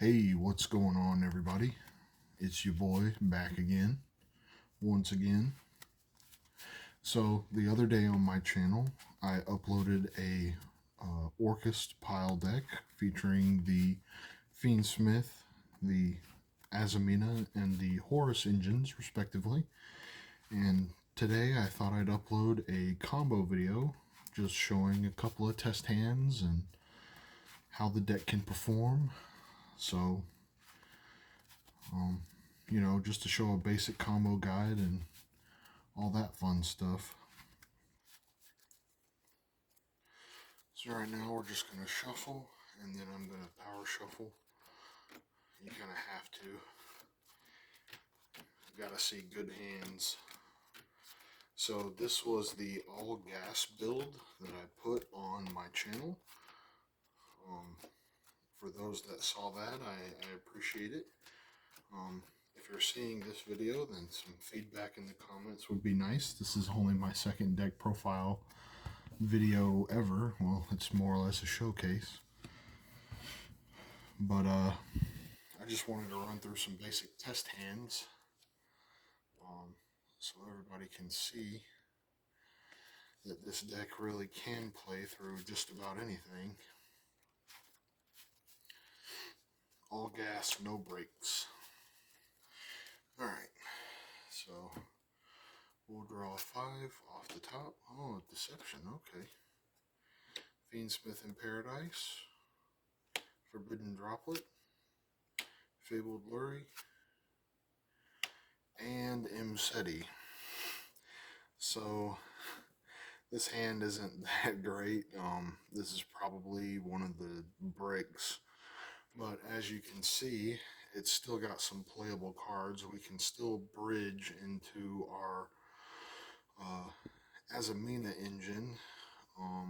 Hey, what's going on, everybody? It's your boy back again, once again. So, the other day on my channel, I uploaded a Orcust pile deck featuring the Fiendsmith, the Azamina, and the Horus engines, respectively. And today I thought I'd upload a combo video just showing a couple of test hands and how the deck can perform. So, just to show a basic combo guide and all that fun stuff. So right now we're just going to shuffle, and then I'm going to power shuffle. You kind of have to. You got to see good hands. So this was the all gas build that I put on my channel. For those that saw that, I appreciate it. If you're seeing this video, then some feedback in the comments would be nice. This is only my second deck profile video ever. Well, it's more or less a showcase. But I just wanted to run through some basic test hands so everybody can see that this deck really can play through just about anything. All gas, no brakes. Alright, so we'll draw a 5 off the top. Oh, Deception, okay. Fiendsmith in Paradise, Forbidden Droplet, Fabled Lurry, and Imseti. So this hand isn't that great. This is probably one of the breaks, but as you can see, it's still got some playable cards. We can still bridge into our Azamina engine. I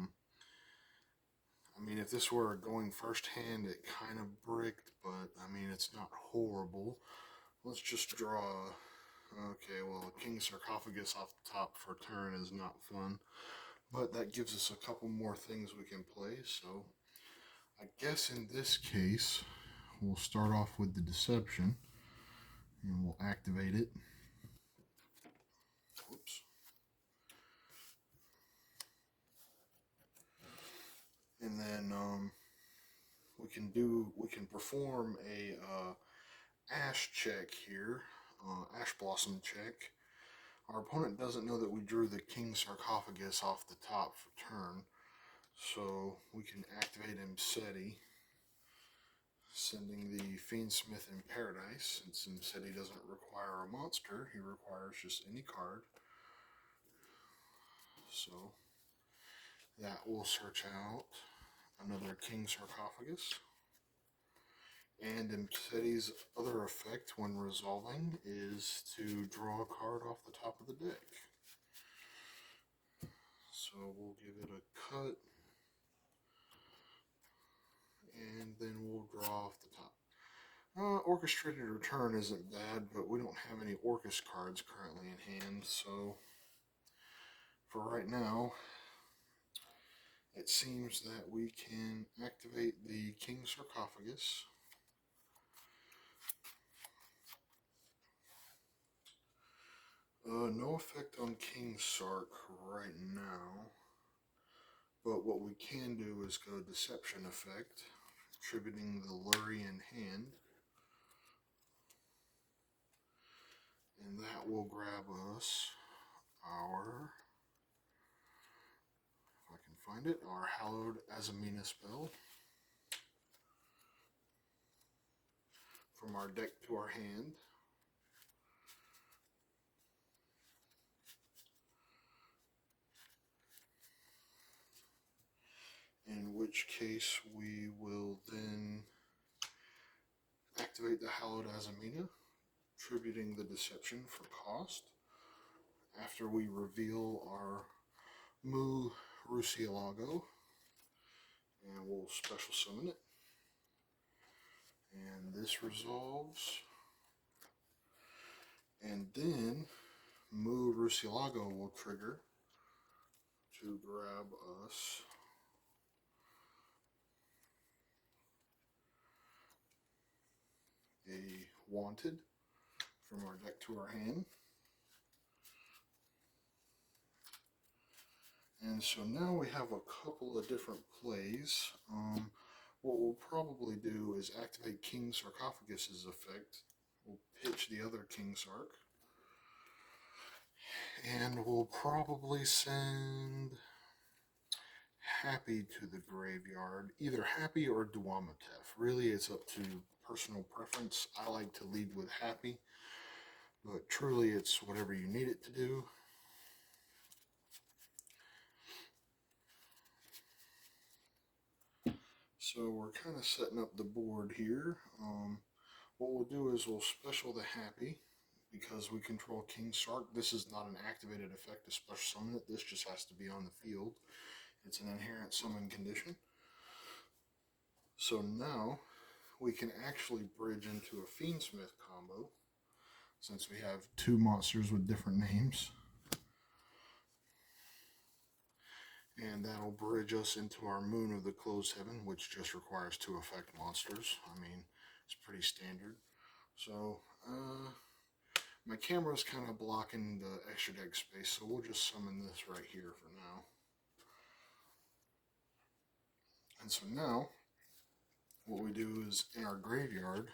mean, if this were going first hand, it kind of bricked, but I mean, it's not horrible. Let's just draw. Okay, well, King Sarcophagus off the top for turn is not fun, but that gives us a couple more things we can play. So I guess in this case, we'll start off with the Deception, and we'll activate it. Whoops. And then we can perform a Ash check here, Ash Blossom check. Our opponent doesn't know that we drew the King Sarcophagus off the top for turn, so we can activate Imseti, sending the Fiendsmith in Paradise. Since Imseti doesn't require a monster, he requires just any card. So that will search out another King Sarcophagus. And Imseti's other effect when resolving is to draw a card off the top of the deck. So we'll give it a cut, and then we'll draw off the top. Orchestrated Return isn't bad, but we don't have any Orcust cards currently in hand, so for right now, it seems that we can activate the King Sarcophagus. No effect on King Sark right now, but what we can do is go Deception effect, attributing the Lurry in hand, and that will grab us our, if I can find it, our Hallowed Azamina spell from our deck to our hand. In which case we will then activate the Hallowed Azamina, attributing the Deception for cost, after we reveal our Mu Rusialago, and we'll special summon it. And this resolves, and then Mu Rusialago will trigger to grab us Wanted from our deck to our hand. And so now we have a couple of different plays. What we'll probably do is activate King Sarcophagus's effect. We'll pitch the other King Sark. And we'll probably send Happy to the graveyard. Either Happy or Duamatef. Really, it's up to personal preference. I like to lead with Happy, but truly it's whatever you need it to do. So we're kind of setting up the board here. What we'll do is we'll special the Happy because we control King Sark. This is not an activated effect to special summon it. This just has to be on the field. It's an inherent summon condition. So now we can actually bridge into a Fiendsmith combo since we have two monsters with different names. And that'll bridge us into our Moon of the Closed Heaven, which just requires 2 effect monsters. I mean, it's pretty standard. So, my camera's kind of blocking the extra deck space, so we'll just summon this right here for now. And so now, what we do is, in our graveyard,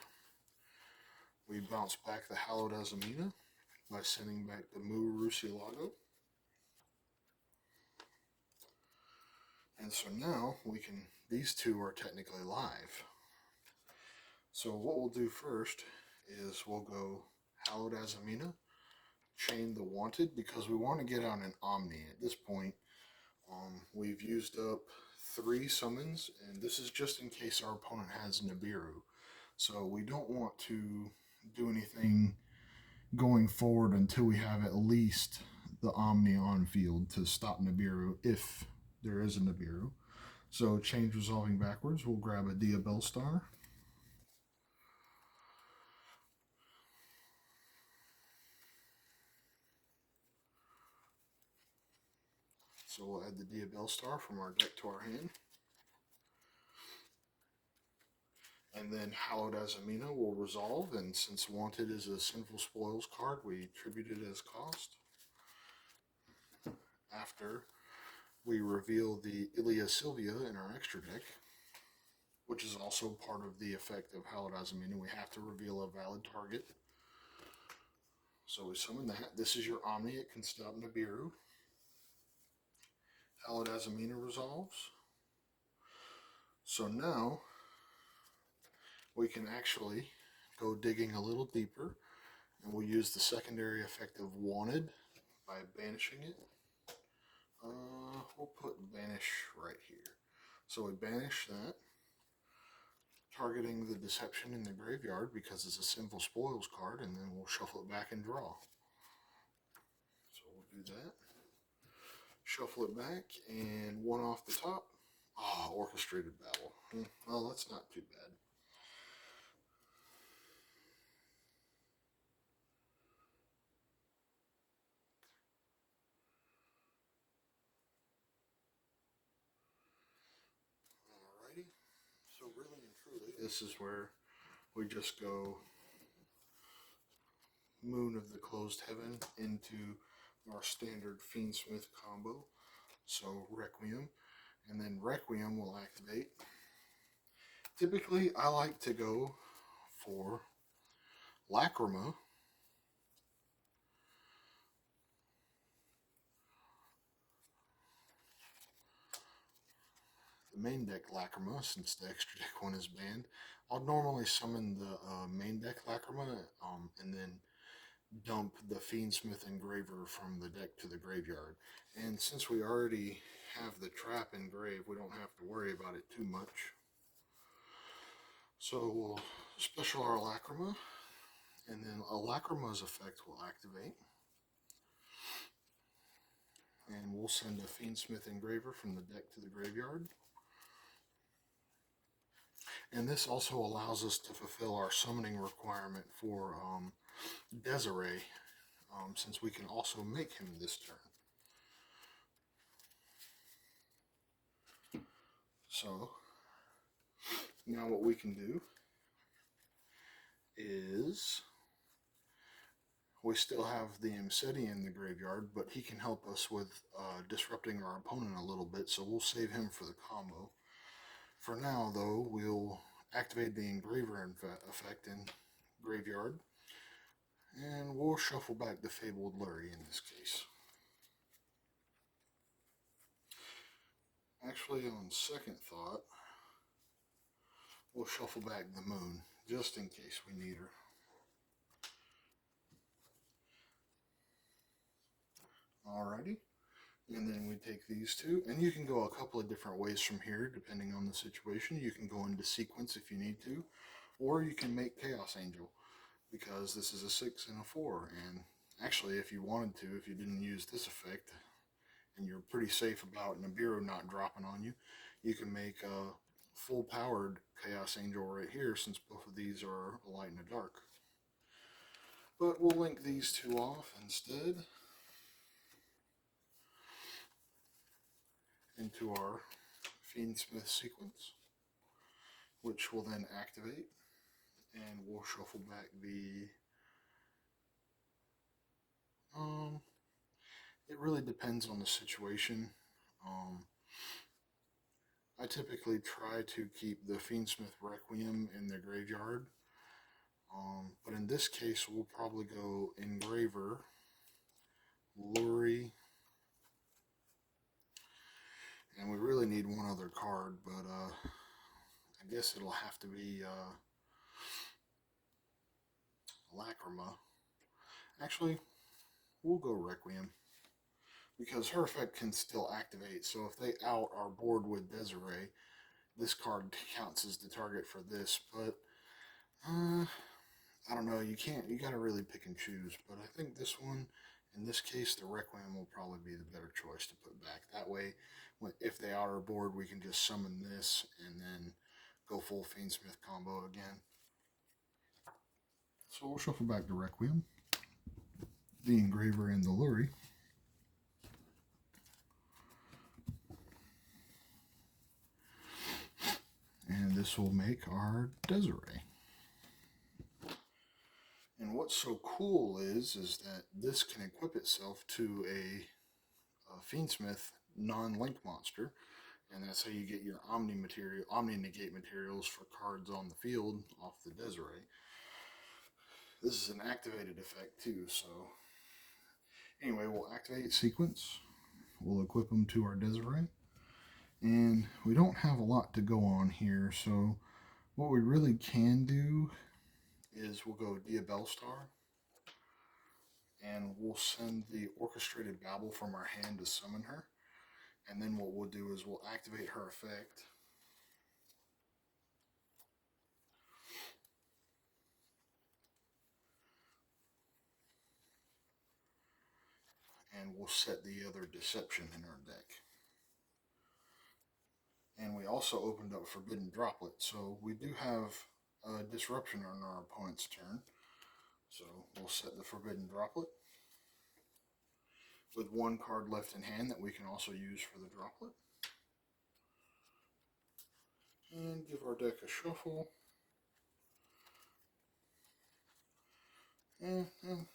we bounce back the Hallowed Azamina by sending back the Murusilago. And so now, these two are technically live. So what we'll do first is we'll go Hallowed Azamina, chain the Wanted, because we want to get out an Omni. At this point, we've used up 3 summons, and this is just in case our opponent has Nibiru. So we don't want to do anything going forward until we have at least the Omni on field to stop Nibiru if there is a Nibiru. So change resolving backwards, we'll grab a Diabell Star. So we'll add the Diabell Star from our deck to our hand. And then Hallowed Azamina will resolve, and since Wanted is a Sinful Spoils card, we tribute it as cost. After we reveal the Ilia Sylvia in our extra deck, which is also part of the effect of Hallowed Azamina, we have to reveal a valid target. So we summon that. This is your Omni, it can stop Nibiru. Hallowed Azamina resolves. So now we can actually go digging a little deeper, and we'll use the secondary effect of Wanted by banishing it. We'll put banish right here. So we banish that, targeting the Deception in the graveyard because it's a Sinful Spoils card, and then we'll shuffle it back and draw. So we'll do that. Shuffle it back, and 1 off the top. Orchestrated Battle. Well, that's not too bad. Alrighty. So really and truly, this is where we just go Moon of the Closed Heaven into our standard Fiendsmith combo. So Requiem, and then Requiem will activate. Typically, I like to go for Lacrima, the main deck Lacrima, since the extra deck one is banned. I'll normally summon the main deck Lacrima, and then dump the Fiendsmith Engraver from the deck to the graveyard. And since we already have the trap engraved, we don't have to worry about it too much. So we'll special our Lacrima, and then a Lacrima's effect will activate. And we'll send a Fiendsmith Engraver from the deck to the graveyard. And this also allows us to fulfill our summoning requirement for Desiree, since we can also make him this turn. So, now what we can do is we still have the Mseti in the graveyard, but he can help us with disrupting our opponent a little bit, so we'll save him for the combo. For now, though, we'll activate the Engraver effect in graveyard, and we'll shuffle back the Fabled Lurry in this case. Actually, on second thought, we'll shuffle back the Moon, just in case we need her. Alrighty. And then we take these two, and you can go a couple of different ways from here, depending on the situation. You can go into sequence if you need to, or you can make Chaos Angel, because this is a 6 and a 4. And actually, if you wanted to, if you didn't use this effect, and you're pretty safe about Nibiru not dropping on you, you can make a full-powered Chaos Angel right here, since both of these are a light and a dark. But we'll link these two off instead into our Fiendsmith sequence, which will then activate, and we'll shuffle back the it really depends on the situation. I typically try to keep the Fiendsmith Requiem in the graveyard, but in this case we'll probably go Engraver, Lurry, and we really need one other card, but I guess it'll have to be Lacrima. Actually, we'll go Requiem, because her effect can still activate, so if they out our board with Desiree, this card counts as the target for this, but I don't know, you gotta really pick and choose, but I think this one, in this case, the Requiem will probably be the better choice to put back. That way, if they out our board, we can just summon this, and then go full Fiendsmith combo again. So we'll shuffle back the Requiem, the Engraver, and the Lurry. And this will make our Desiree. And what's so cool is that this can equip itself to a Fiendsmith non-link monster, and that's how you get your Omni Negate materials for cards on the field off the Desiree. This is an activated effect too, so anyway, we'll activate sequence. We'll equip them to our Desiree. And we don't have a lot to go on here, so what we really can do is we'll go Diabellstar, and we'll send the Orchestrated Babble from our hand to summon her. And then what we'll do is we'll activate her effect. And we'll set the other Deception in our deck. And we also opened up Forbidden Droplet, so we do have a Disruption on our opponent's turn. So we'll set the Forbidden Droplet with one card left in hand that we can also use for the Droplet. And give our deck a shuffle. And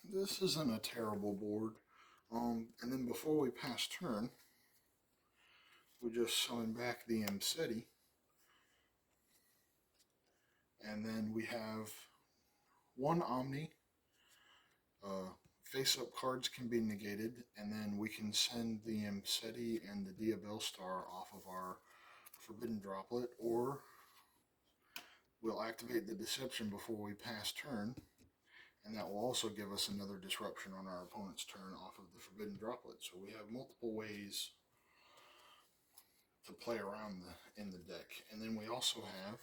this isn't a terrible board. And then before we pass turn, we just summon back the Mseti. And then we have one Omni. Face-up cards can be negated, and then we can send the Mseti and the Diabellstar off of our Forbidden Droplet, or we'll activate the Deception before we pass turn, and that will also give us another disruption on our opponent's turn off of the Forbidden Droplet. So we have multiple ways to play around in the deck. And then we also have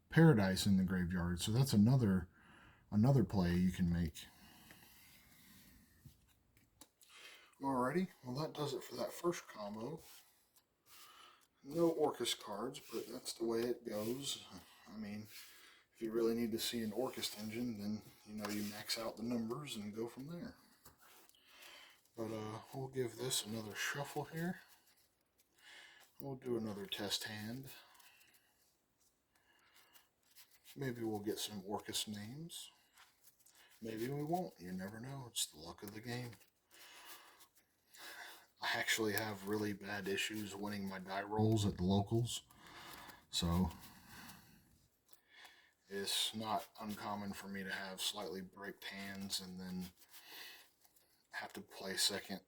Paradise in the graveyard, so that's another play you can make. Alrighty, well that does it for that first combo. No Orcust cards, but that's the way it goes. I mean, if you really need to see an Orcust engine, then you max out the numbers and go from there. But we'll give this another shuffle here. We'll do another test hand. Maybe we'll get some Orcust names. Maybe we won't. You never know. It's the luck of the game. I actually have really bad issues winning my die rolls at the locals, so it's not uncommon for me to have slightly breaked hands and then have to play second.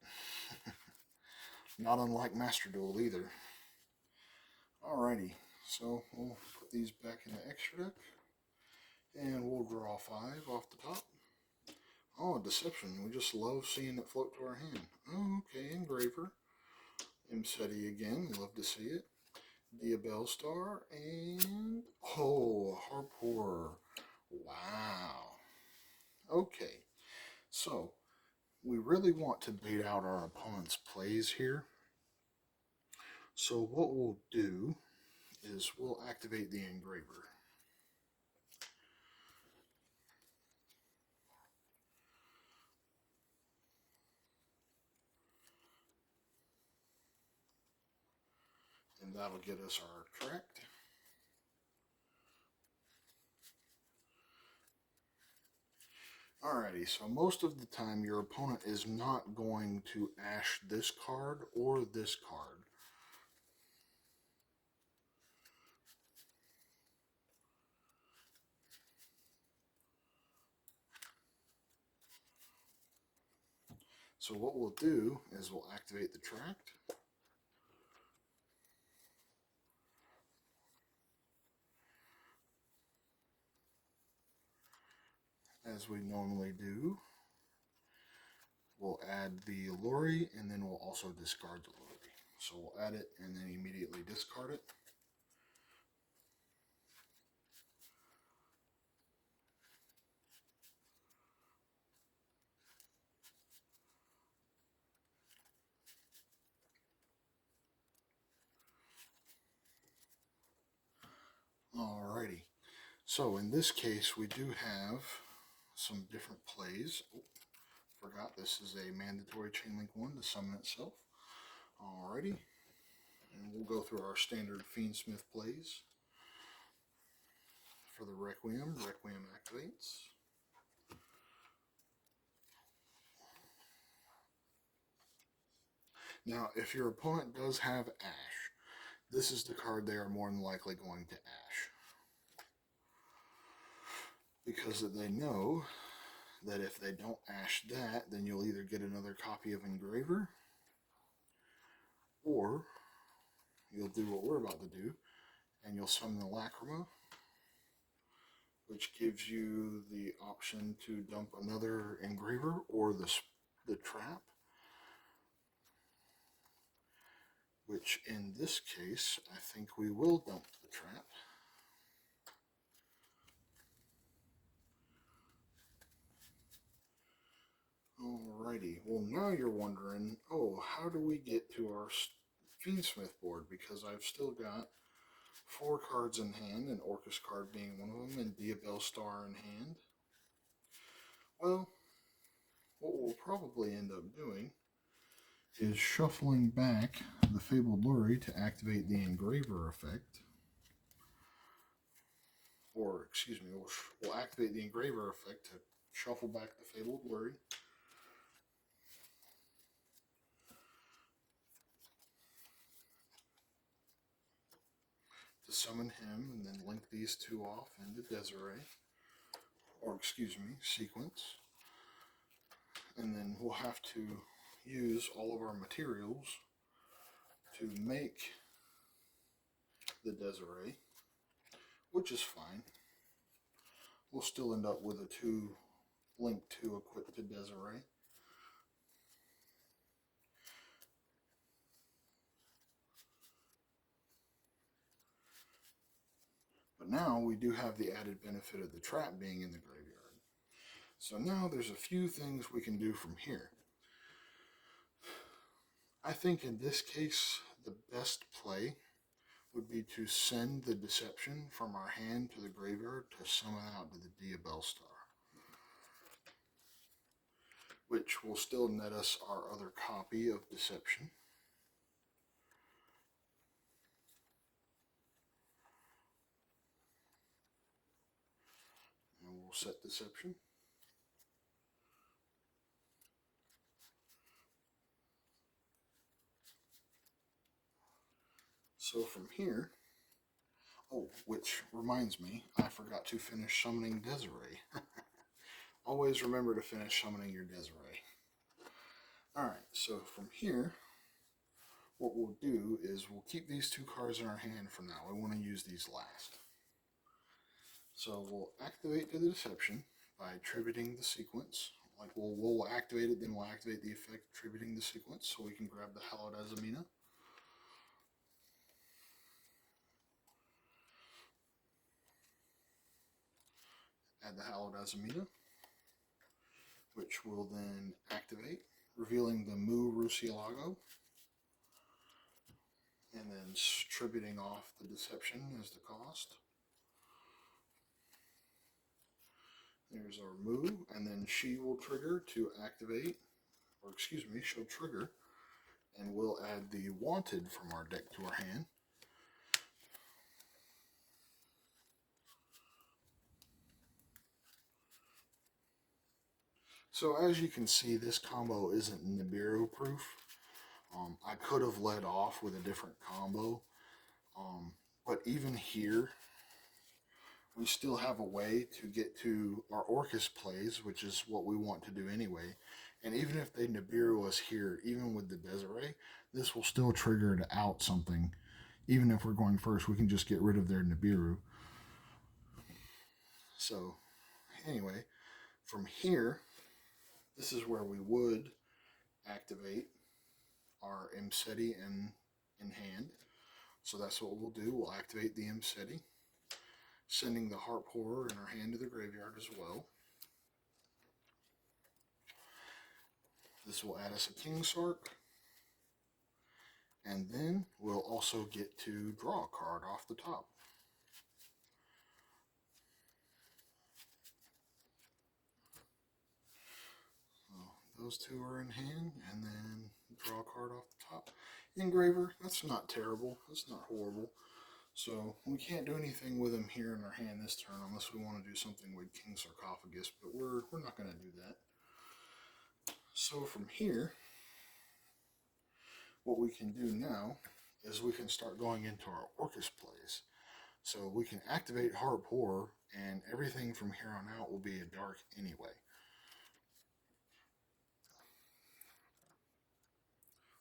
Not unlike Master Duel either. Alrighty, so we'll put these back in the extra deck, and we'll draw 5 off the top. Oh, Deception. We just love seeing it float to our hand. Oh, okay, Engraver. Imseti again, love to see it. Diabell Star, and oh, Harpur. Wow. Okay, so we really want to bait out our opponent's plays here. So what we'll do is we'll activate the Engraver. And that'll get us our tract. Alrighty, so most of the time your opponent is not going to ash this card or this card. So what we'll do is we'll activate the tract. As we normally do. We'll add the Lori, and then we'll also discard the Lori. So we'll add it and then immediately discard it. Alrighty. So in this case, we do have some different plays. Oh, forgot this is a mandatory chain link 1 to summon itself. Alrighty. And we'll go through our standard Fiendsmith plays. For the Requiem, Requiem activates. Now, if your opponent does have Ash, this is the card they are more than likely going to Ash. Because they know that if they don't ash that, then you'll either get another copy of Engraver, or you'll do what we're about to do, and you'll summon the Lacrima, which gives you the option to dump another Engraver or the trap, which in this case, I think we will dump the trap. Alrighty, well now you're wondering, oh, how do we get to our Fiendsmith board? Because I've still got 4 cards in hand, an Orcust card being one of them, and Diabell Star in hand. Well, what we'll probably end up doing is shuffling back the Fabled Luri to activate the Engraver effect. Or, excuse me, we'll activate the Engraver effect to shuffle back the Fabled Luri. To summon him, and then link these 2 off into Desiree. Or, excuse me, sequence. And then we'll have to use all of our materials to make the Desiree, which is fine. We'll still end up with a 2 link 2 equipped to Desiree. But now we do have the added benefit of the trap being in the graveyard. So now there's a few things we can do from here. I think in this case, the best play would be to send the Deception from our hand to the graveyard to summon out to the Diabell Star, which will still net us our other copy of Deception. set deception. So from here, oh, which reminds me, I forgot to finish summoning Desiree. Always remember to finish summoning your Desiree. Alright, so from here, what we'll do is we'll keep these two cards in our hand for now. We want to use these last. So we'll activate the deception by attributing the sequence. Like we'll activate it, then we'll activate the effect attributing the sequence so we can grab the Hallowed Azamina. Add the Hallowed Azamina, which will then activate, revealing the Mu Rusialago, and then attributing off the deception as the cost. There's our Mu, and then she will trigger to activate, or excuse me, she'll trigger, and we'll add the Wanted from our deck to our hand. So as you can see, this combo isn't Nibiru proof. I could have led off with a different combo, but even here, we still have a way to get to our Orcust plays, which is what we want to do anyway. And even if they Nibiru us here, even with the Desiree, this will still trigger to out something. Even if we're going first, we can just get rid of their Nibiru. So, anyway, from here, this is where we would activate our Mseti in hand. So that's what we'll do. We'll activate the Mseti, sending the Heart Pourer in our hand to the graveyard as well. This will add us a King Sark. And then we'll also get to draw a card off the top. So those two are in hand, and then draw a card off the top. Engraver, that's not terrible. That's not horrible. So we can't do anything with him here in our hand this turn unless we want to do something with King Sarcophagus, but we're not going to do that. So from here, what we can do now is we can start going into our Orcust plays. So we can activate Heart Pourer, and everything from here on out will be a dark anyway.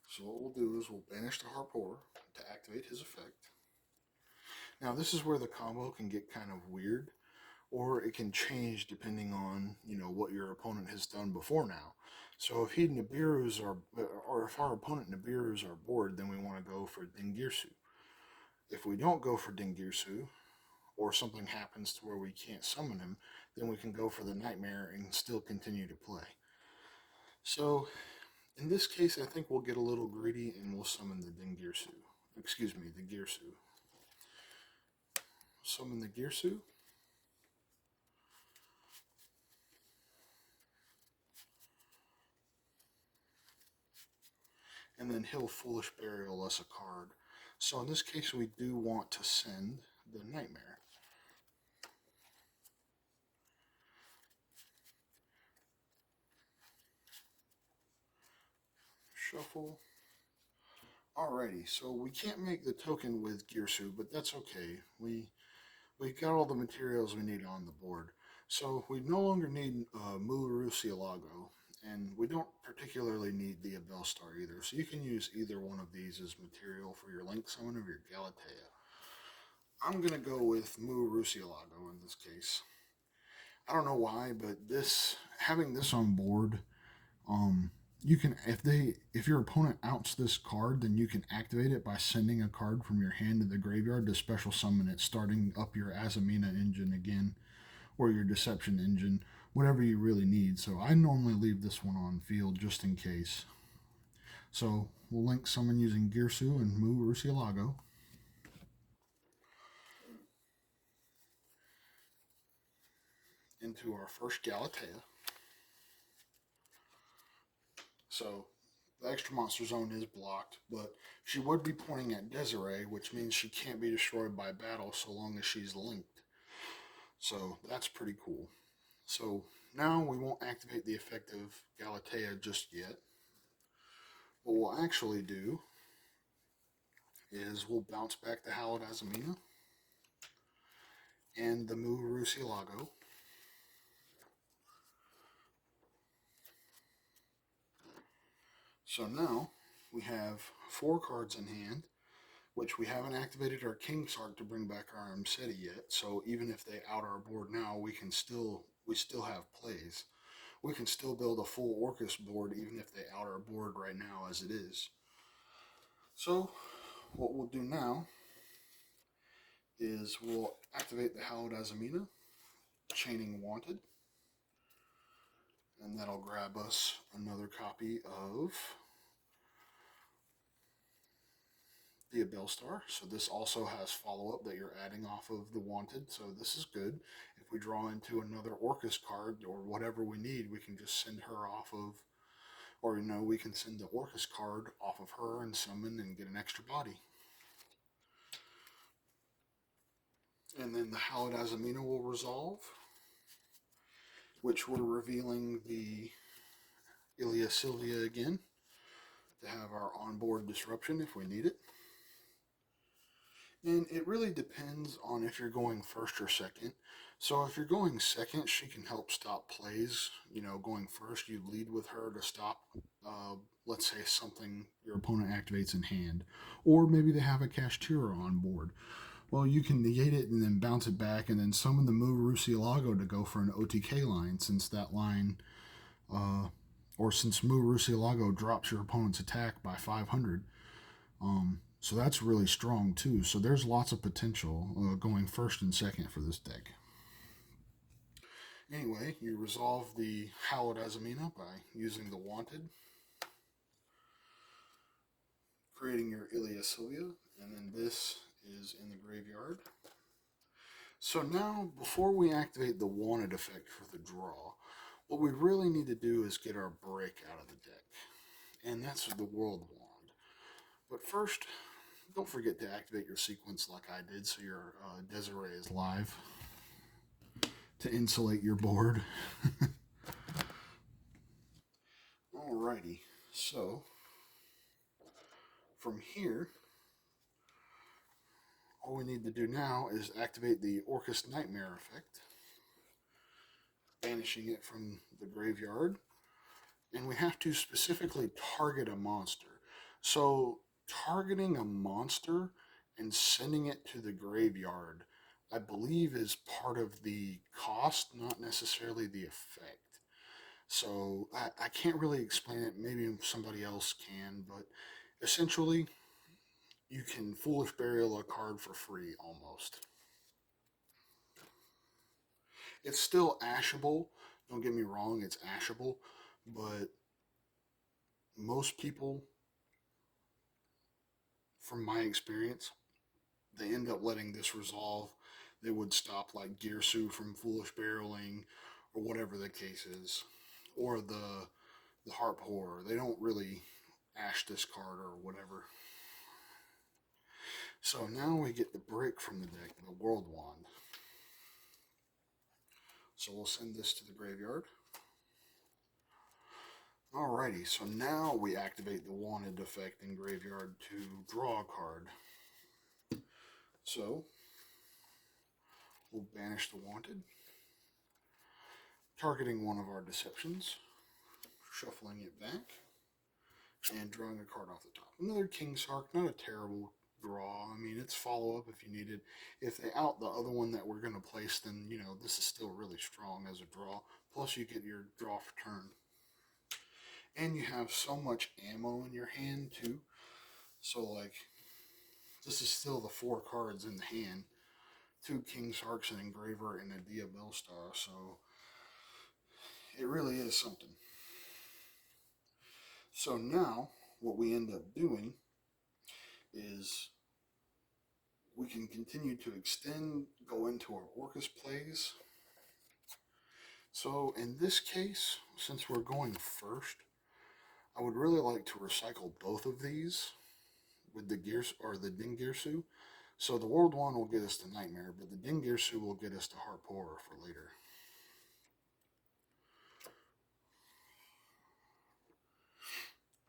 So what we'll do is we'll banish the Heart Pourer to activate his effect. Now this is where the combo can get kind of weird, or it can change depending on, you know, what your opponent has done before now. So if he Nibiru's or if our opponent Nibiru's our board, then we want to go for Dingirsu. If we don't go for Dingirsu, or something happens to where we can't summon him, then we can go for the Nightmare and still continue to play. So in this case, I think we'll get a little greedy and we'll summon the Dingirsu. Excuse me, the Girsu. Summon the Girsu. And then he'll Foolish Burial us a card. So in this case, we do want to send the Nightmare. Shuffle. Alrighty, so we can't make the token with Girsu, but that's okay. We've got all the materials we need on the board. So we no longer need Mu Rusialago, and we don't particularly need the Abel Star either. So you can use either one of these as material for your Link Summon of your Galatea. I'm going to go with Mu Rusialago in this case. I don't know why, but having this on board, you can if your opponent outs this card, then you can activate it by sending a card from your hand to the graveyard to special summon it, starting up your Azamina engine again, or your Deception engine, whatever you really need. So I normally leave this one on field just in case. So we'll Link Summon using Girsu and Mu Rusialago. Into our first Galatea. So the extra monster zone is blocked, but she would be pointing at Desiree, which means she can't be destroyed by battle so long as she's linked. So that's pretty cool. So now we won't activate the effect of Galatea just yet. What we'll actually do is we'll bounce back the Hallowed Azamina and the Mu Rusilago. So now we have 4 cards in hand, which we haven't activated our King Sark to bring back our Mseti yet. So even if they out our board now, we still have plays. We can still build a full Orcust board even if they out our board right now as it is. So what we'll do now is we'll activate the Hallowed Azamina, chaining Wanted, and that'll grab us another copy of the Bellstar. So this also has follow-up that you're adding off of the Wanted, so this is good. If we draw into another Orcust card or whatever we need, we can just send her off of, or we can send the Orcust card off of her and summon and get an extra body. And then the Hallowed Azamina will resolve, which we're revealing the Ilia Sylvia again to have our onboard disruption if we need it. And it really depends on if you're going first or second. So if you're going second, she can help stop plays. Going first, you lead with her to stop, let's say, something your opponent activates in hand. Or maybe they have a Kashtira on board. Well, you can negate it and then bounce it back and then summon the Mu Rusilago to go for an OTK line, since that line, or since Mu Rusilago drops your opponent's attack by 500. So that's really strong too. So there's lots of potential going first and second for this deck. Anyway, you resolve the Hallowed Azamina by using the Wanted, creating your Ilia Sylvia, and then this is in the graveyard. So now, before we activate the Wanted effect for the draw, what we really need to do is get our break out of the deck, and that's the World Wand. But first, don't forget to activate your sequence like I did so your Desiree is live to insulate your board. Alrighty, so from here, all we need to do now is activate the Orcust Nightmare effect, banishing it from the graveyard, and we have to specifically target a monster. So targeting a monster and sending it to the graveyard, I believe, is part of the cost, not necessarily the effect. So I can't really explain it. Maybe somebody else can, but essentially, you can Foolish Burial a card for free almost. It's still ashable. Don't get me wrong, it's ashable, but most people, from my experience, they end up letting this resolve. They would stop like Gearsu from Foolish Barreling or whatever the case is, or the Harp Horror. They don't really ash this card or whatever. So now we get the break from the deck, the World Wand. So we'll send this to the graveyard. Alrighty, so now we activate the Wanted effect in graveyard to draw a card. So we'll banish the Wanted, targeting one of our Deceptions, shuffling it back, and drawing a card off the top. Another King Sark, not a terrible draw. I mean, it's follow-up if you need it. If they out the other one that we're going to place, then, this is still really strong as a draw. Plus, you get your draw for turn. And you have so much ammo in your hand, too. So, like, this is still the 4 cards in the hand. 2 King Sarks, an Engraver, and a Dia Bellstar. So, it really is something. So now, what we end up doing is we can continue to extend, go into our Orcust plays. So in this case, since we're going first, I would really like to recycle both of these with the Gears or the Dingirsu. So the World One will get us to Nightmare, but the Dingirsu will get us to Harp Horror for later.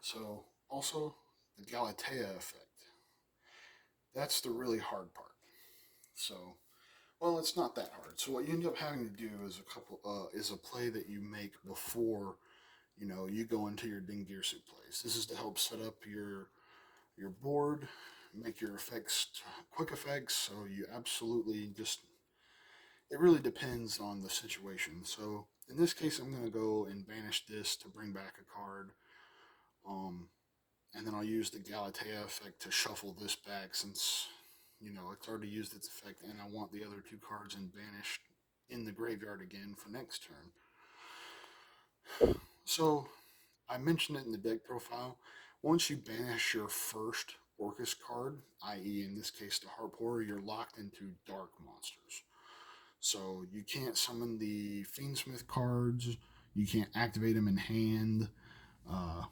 So also the Galatea effect. That's the really hard part. So, well, it's not that hard. So what you end up having to do is a play that you make before you go into your Dingirsu plays. This is to help set up your board, make your effects quick effects. So you absolutely just it really depends on the situation. So in this case, I'm going to go and banish this to bring back a card. Um, and then I'll use the Galatea effect to shuffle this back since it's already used its effect, and I want the other two cards in banished in the graveyard again for next turn. So I mentioned it in the deck profile. Once you banish your first Orcust card, i.e., in this case the Heart Pourer, you're locked into dark monsters. So you can't summon the Fiendsmith cards. You can't activate them in hand.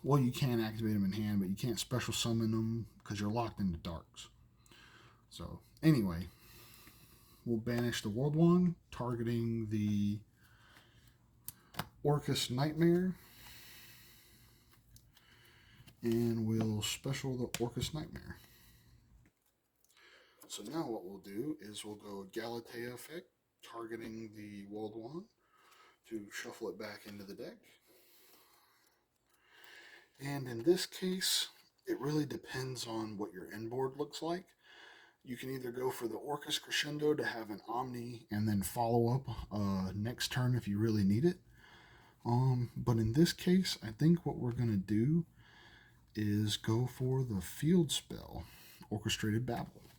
Well, you can activate them in hand, but you can't special summon them because you're locked into darks. So anyway, we'll banish the World One, targeting the Orcust Nightmare, and we'll special the Orcust Nightmare. So now what we'll do is we'll go Galatea effect, targeting the World One to shuffle it back into the deck. And in this case, it really depends on what your end board looks like. You can either go for the Orcust Crescendo to have an Omni and then follow up next turn if you really need it. But in this case, I think what we're going to do is go for the field spell, Orchestrated Babble.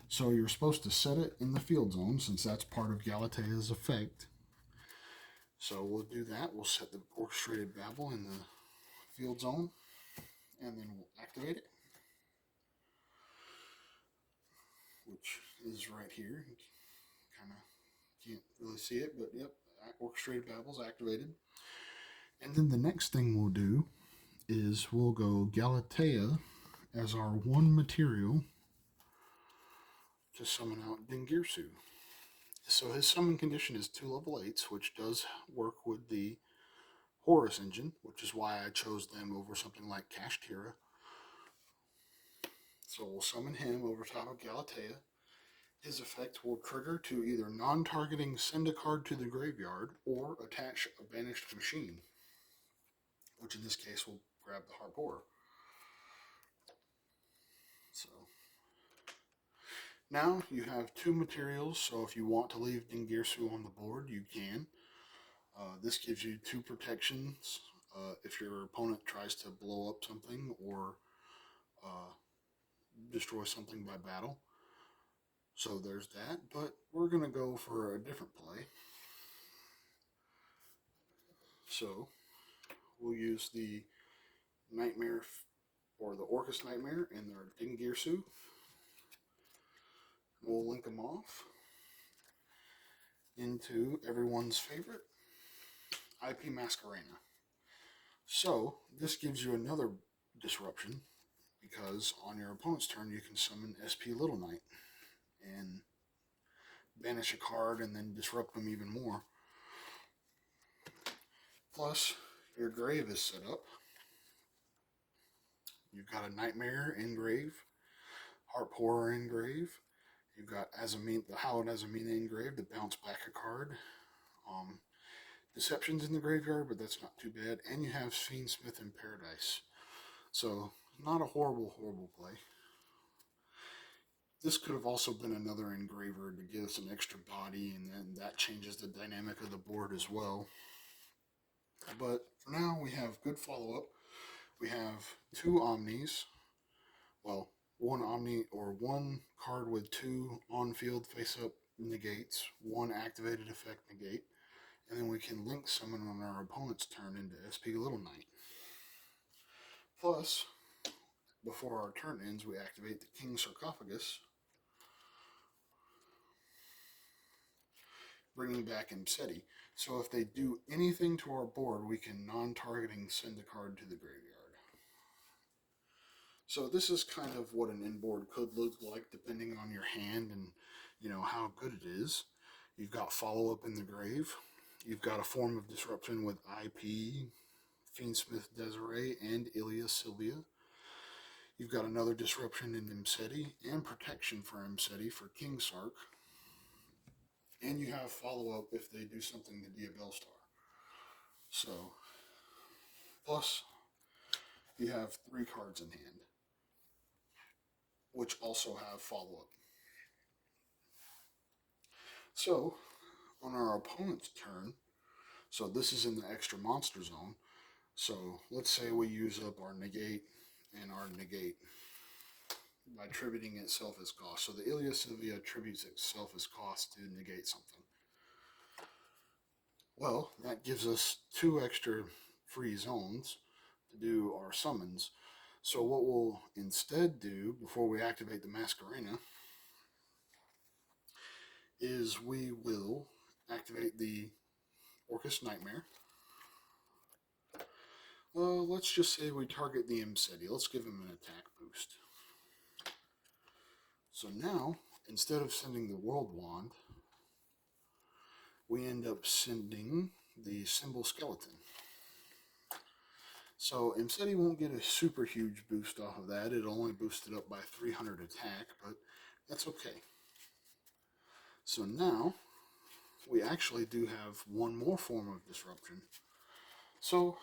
So you're supposed to set it in the field zone since that's part of Galatea's effect. So we'll do that. We'll set the Orchestrated Babble in the field zone and then we'll activate it, which is right here. You kind of can't really see it, but yep, Orchestrated Babble's activated. And then the next thing we'll do is we'll go Galatea as our one material to summon out Dingirsu. So his summon condition is 2 level 8s, which does work with the Horus engine, which is why I chose them over something like Kashtira. So we'll summon him over top of Galatea. His effect will trigger to either non-targeting send a card to the graveyard or attach a banished machine, which in this case will grab the Heart Pourer. So now you have 2 materials, so if you want to leave Dingirsu on the board, you can. This gives you 2 protections if your opponent tries to blow up something or destroy something by battle. So there's that, but we're going to go for a different play. So we'll use the Nightmare or the Orcust Nightmare and their Dingirsu. We'll link them off into everyone's favorite IP Masquerena. So this gives you another disruption because on your opponent's turn you can summon SP Little Knight and banish a card and then disrupt them even more. Plus, your grave is set up. You've got a Nightmare engrave, Heart Pourer engrave. You've got the Hallowed Azamina engrave to bounce back a card. Deception's in the graveyard, but that's not too bad. And you have Fiendsmith in Paradise. So, not a horrible play. This could have also been another engraver to give us an extra body, and then that changes the dynamic of the board as well. But for now, we have good follow-up. We have 2 Omnis. Well, 1 Omni or 1 card with 2 on-field face-up negates, 1 activated effect negate, and then we can link summon on our opponent's turn into SP Little Knight. Plus, before our turn ends, we activate the King Sarcophagus, bringing back Imseti. So if they do anything to our board, we can non-targeting send a card to the graveyard. So this is kind of what an inboard could look like depending on your hand and how good it is. You've got follow-up in the grave. You've got a form of disruption with IP, Fiendsmith Desiree and Ilya Sylvia. You've got another disruption in Imseti and protection for Imseti for King Sark. And you have follow up if they do something to Diabellstar. So, plus, you have 3 cards in hand, which also have follow up. So, on our opponent's turn, so this is in the extra monster zone. So, let's say we use up our negate and our negate by attributing itself as cost. So, the Ilya Sylvia attributes itself as cost to negate something. Well, that gives us 2 extra free zones to do our summons. So what we'll instead do before we activate the Masquerena is we will activate the Orcust Nightmare. Well, let's just say we target the Imseti. Let's give him an attack boost. So now, instead of sending the World Wand, we end up sending the Symbol Skeleton. So Imseti won't get a super huge boost off of that. It'll only boost it up by 300 attack, but that's okay. So now, we actually do have one more form of disruption. So,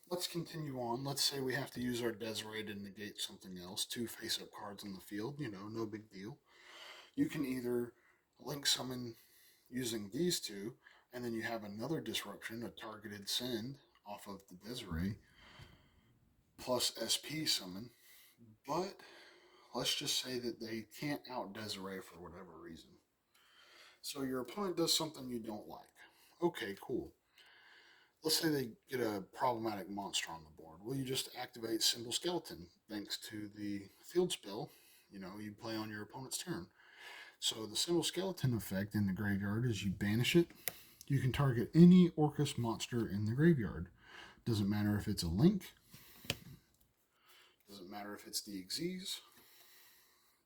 let's continue on. Let's say we have to use our Desiree to negate something else. 2 face-up cards on the field, no big deal. You can either link summon using these 2, and then you have another disruption, a targeted send off of the Desiree, plus SP summon. But, let's just say that they can't out Desiree for whatever reason. So your opponent does something you don't like. Okay, cool. Let's say they get a problematic monster on the board. Well, you just activate Symbol Skeleton thanks to the field spell. You play on your opponent's turn. So the Symbol Skeleton effect in the graveyard is you banish it. You can target any Orcust monster in the graveyard. Doesn't matter if it's a Link. Doesn't matter if it's the Xyz.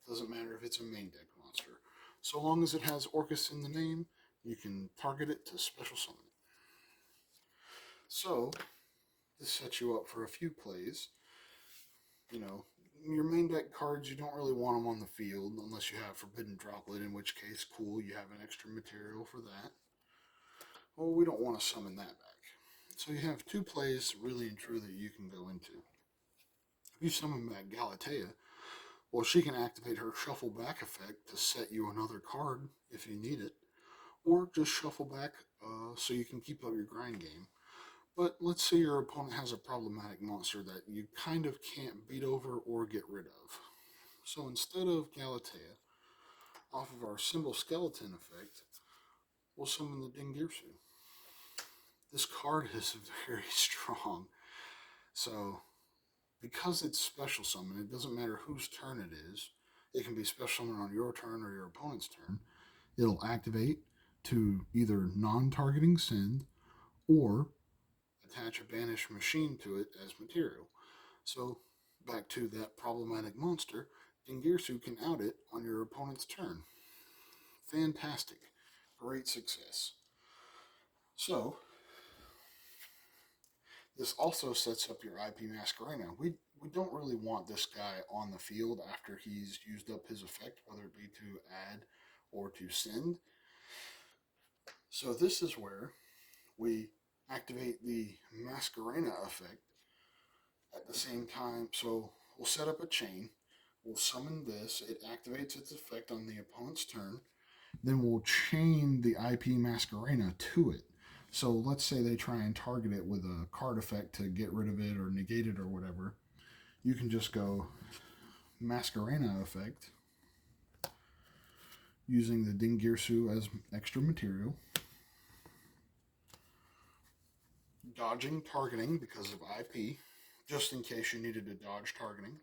Doesn't matter if it's a main deck monster. So long as it has Orcust in the name, you can target it to special summon it. So, this sets you up for a few plays. Your main deck cards, you don't really want them on the field unless you have Forbidden Droplet, in which case, cool, you have an extra material for that. Well, we don't want to summon that back. So you have 2 plays, really and truly, you can go into. If you summon back Galatea, well, she can activate her Shuffle Back effect to set you another card if you need it, or just shuffle back so you can keep up your grind game. But let's say your opponent has a problematic monster that you kind of can't beat over or get rid of. So instead of Galatea, off of our Symbol Skeleton effect, we'll summon the Dingirsu. This card is very strong. So, because it's special summon, it doesn't matter whose turn it is. It can be special summon on your turn or your opponent's turn. It'll activate to either non-targeting send or attach a banished machine to it as material. So, back to that problematic monster, Dingirsu can out it on your opponent's turn. Fantastic. Great success. So, this also sets up your IP Masquerena. We don't really want this guy on the field after he's used up his effect, whether it be to add or to send. So this is where we activate the Masquerena effect at the same time. So we'll set up a chain. We'll summon this. It activates its effect on the opponent's turn. Then we'll chain the IP Masquerena to it. So let's say they try and target it with a card effect to get rid of it or negate it or whatever. You can just go Masquerena effect using the Dingirsu as extra material. Dodging targeting because of IP, just in case you needed to dodge targeting.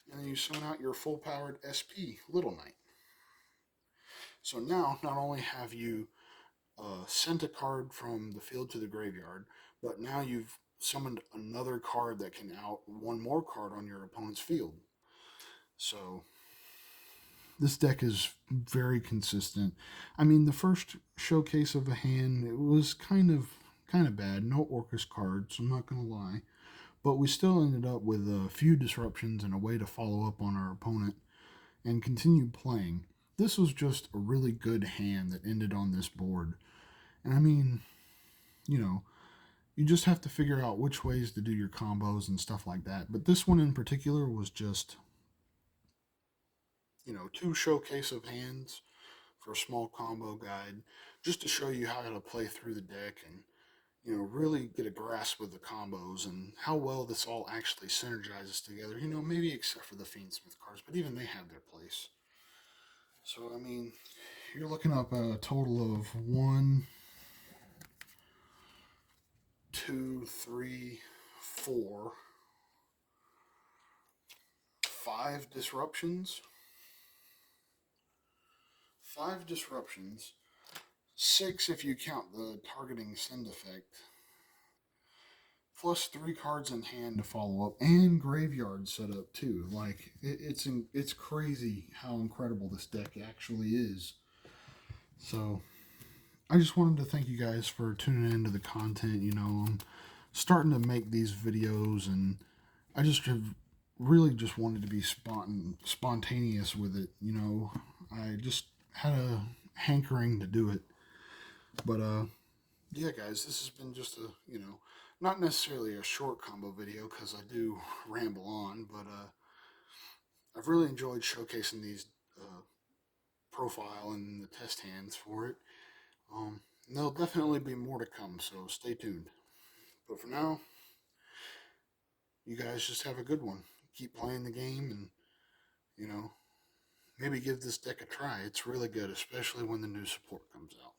And then you summon out your full-powered SP, Little Knight. So now, not only have you sent a card from the field to the graveyard, but now you've summoned another card that can out one more card on your opponent's field. So this deck is very consistent. I mean, the first showcase of a hand, it was kind of kind of bad. No Orcust cards, I'm not going to lie. But we still ended up with a few disruptions and a way to follow up on our opponent and continue playing. This was just a really good hand that ended on this board. And I mean, you know, you just have to figure out which ways to do your combos and stuff like that. But this one in particular was just, two showcase of hands for a small combo guide, just to show you how to play through the deck and really get a grasp of the combos and how well this all actually synergizes together. Maybe except for the Fiendsmith cards, but even they have their place. So, I mean, you're looking up a total of 5 disruptions. 5 disruptions. 6 if you count the targeting send effect. Plus 3 cards in hand to follow up, and graveyard set up too. Like it's crazy how incredible this deck actually is. So I just wanted to thank you guys for tuning into the content. I'm starting to make these videos, and I just have really just wanted to be spontaneous with it. I just had a hankering to do it. But yeah, guys, this has been just not necessarily a short combo video because I do ramble on, but I've really enjoyed showcasing these profile and the test hands for it. There'll definitely be more to come, so stay tuned. But for now, you guys just have a good one. Keep playing the game and, you know, maybe give this deck a try. It's really good, especially when the new support comes out.